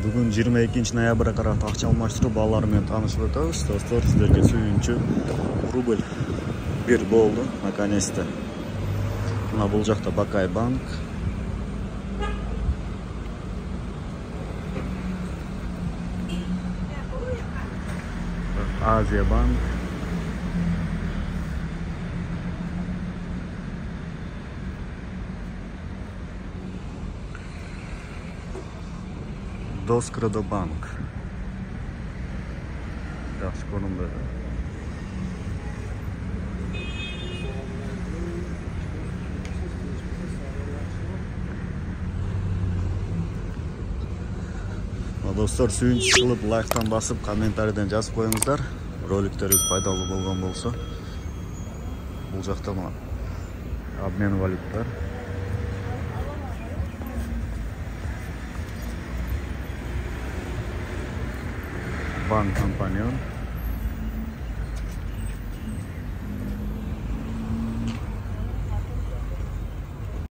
Бүгін 22 ноябрь қарақта ақша алмаштыру балаларымен танышып өтеміз. Достар, сіздерге сүйінші рубль бір болды, наконец-то. Мына бұл жақта Бакай банк. Азия банк. Доскрадо банк. Жақсы көрінді. Достар, сүйінші қылып, лайктан басып, комментарийден жазып қойыңыздар. Роликтеріңіз пайдалы болған болса. Бұл жақта обмен валюттар. Банк компаньон.